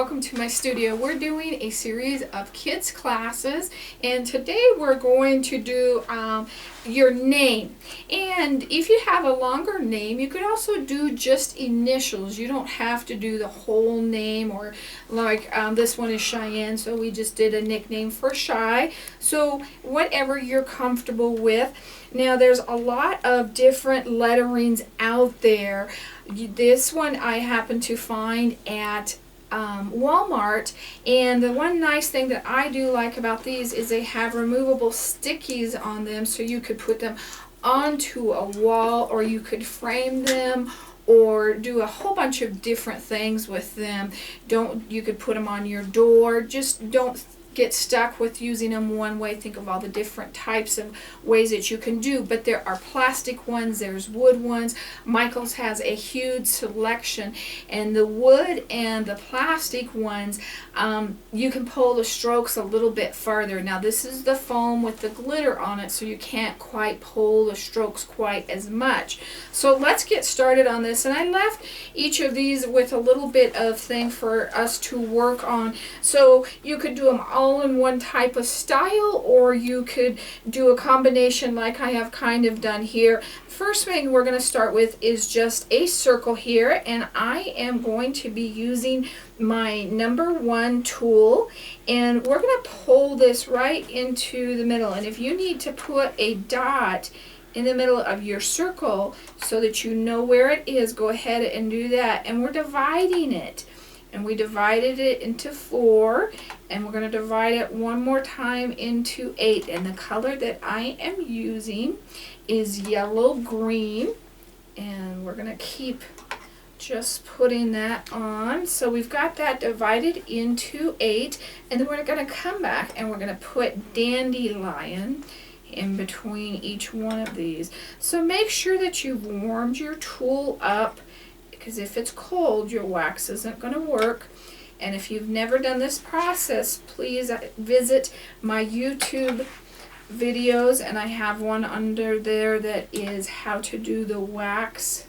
welcome to my studio. We're doing a series of kids classes, and today we're going to do your name. And if you have a longer name, you could also do just initials. You don't have to do the whole name, or like this one is Cheyenne, so we just did a nickname for Shy. So whatever you're comfortable with. Now there's a lot of different letterings out there. This one I happened to find at Walmart, and the one nice thing that I do like about these is they have removable stickies on them, so you could put them onto a wall, or you could frame them, or do a whole bunch of different things with them. You could put them on your door. Just don't get stuck with using them one way. Think of all the different types of ways that you can do. But there are plastic ones, there's wood ones. Michael's has a huge selection, and the wood and the plastic ones, you can pull the strokes a little bit further. Now this is the foam with the glitter on it, so you can't quite pull the strokes quite as much. So let's get started on this, and I left each of these with a little bit of thing for us to work on. So you could do them all in one type of style, or you could do a combination like I have kind of done here. First thing we're going to start with is just a circle here, and I am going to be using my number 1 tool, and we're going to pull this right into the middle. And if you need to put a dot in the middle of your circle so that you know where it is, go ahead and do that. And we're dividing it. And we divided it into 4, and we're going to divide it one more time into 8. And the color that I am using is yellow green, and we're going to keep just putting that on. So we've got that divided into 8, and then we're going to come back and we're going to put dandelion in between each one of these. So make sure that you've warmed your tool up, because if it's cold, your wax isn't going to work. And if you've never done this process, please visit my YouTube videos, and I have one under there that is how to do the wax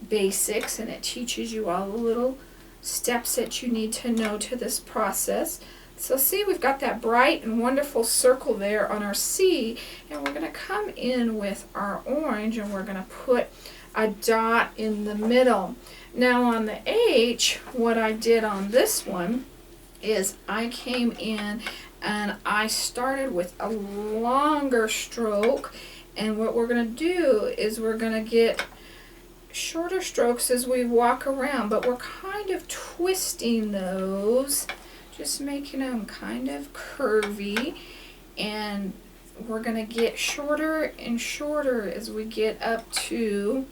basics, and it teaches you all the little steps that you need to know to this process. So see, we've got that bright and wonderful circle there on our C, and we're going to come in with our orange, and we're going to put a dot in the middle. Now on the H, what I did on this one is I came in and I started with a longer stroke, and what we're going to do is we're going to get shorter strokes as we walk around, but we're kind of twisting those, just making them kind of curvy, and we're going to get shorter and shorter as we get up to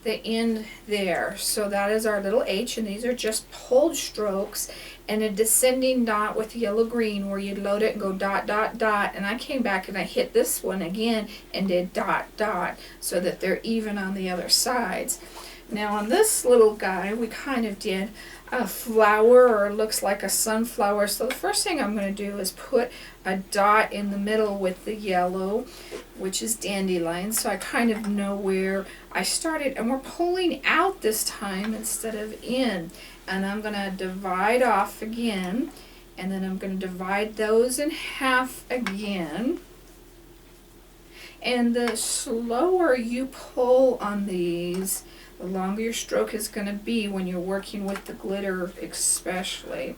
the end there. So that is our little H, and these are just pulled strokes and a descending dot with yellow green, where you load it and go dot dot dot. And I came back and I hit this one again and did dot dot, so that they're even on the other sides. Now on this little guy, we kind of did a flower, or it looks like a sunflower. So the first thing I'm going to do is put a dot in the middle with the yellow, which is dandelion, so I kind of know where I started. And we're pulling out this time instead of in. And I'm going to divide off again, and then I'm going to divide those in half again. And the slower you pull on these, the longer your stroke is going to be when you're working with the glitter especially.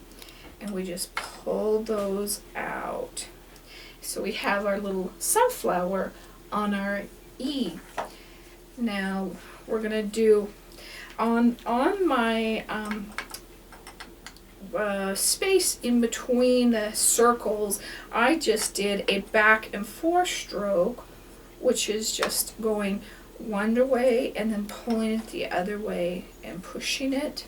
And we just pull those out. So we have our little sunflower on our E. Now we're going to do on my space in between the circles, I just did a back and forth stroke, which is just going one way and then pulling it the other way and pushing it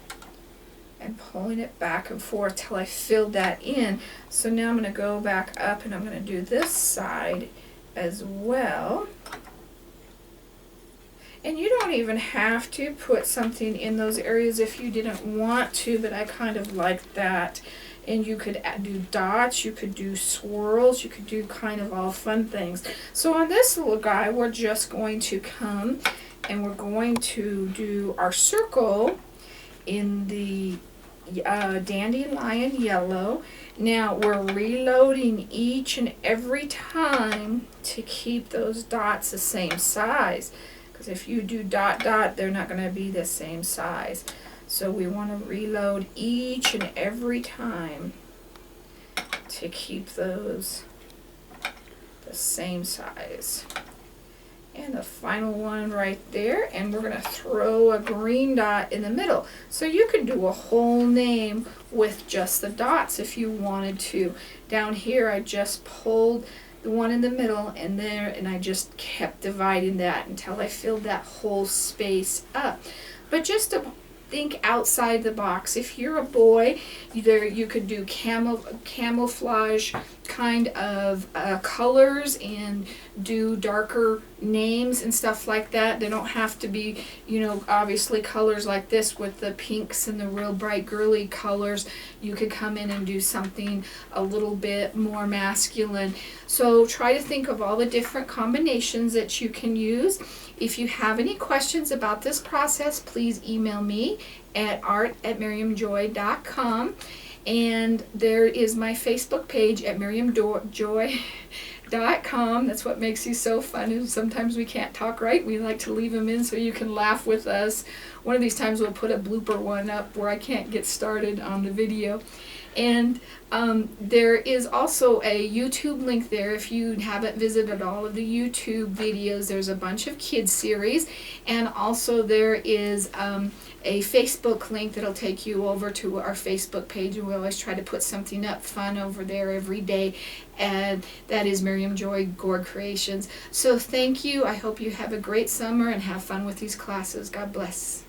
and pulling it back and forth till I filled that in. So now I'm going to go back up, and I'm going to do this side as well. And you don't even have to put something in those areas if you didn't want to, but I kind of like that. And you could do dots, you could do swirls, you could do kind of all fun things. So on this little guy, we're just going to come and we're going to do our circle in the dandelion yellow. Now we're reloading each and every time to keep those dots the same size. Because if you do dot dot, they're not going to be the same size. So we want to reload each and every time to keep those the same size. And the final one right there, and we're going to throw a green dot in the middle. So you could do a whole name with just the dots if you wanted to. Down here I just pulled the one in the middle and there, and I just kept dividing that until I filled that whole space up. But just to think outside the box. If you're a boy, you could do camouflage kind of colors and do darker names and stuff like that. They don't have to be, obviously colors like this with the pinks and the real bright girly colors. You could come in and do something a little bit more masculine. So try to think of all the different combinations that you can use. If you have any questions about this process, please email me at art@miriamjoy.com. And there is my Facebook page at miriamjoy.com. That's what makes you so fun. And sometimes we can't talk right. We like to leave them in so you can laugh with us. One of these times we'll put a blooper one up where I can't get started on the video. And there is also a YouTube link there. If you haven't visited all of the YouTube videos, there's a bunch of kids series. And also there is a Facebook link that'll take you over to our Facebook page. And we always try to put something up fun over there every day. And that is Miriam Joy Gourd Creations. So thank you. I hope you have a great summer and have fun with these classes. God bless.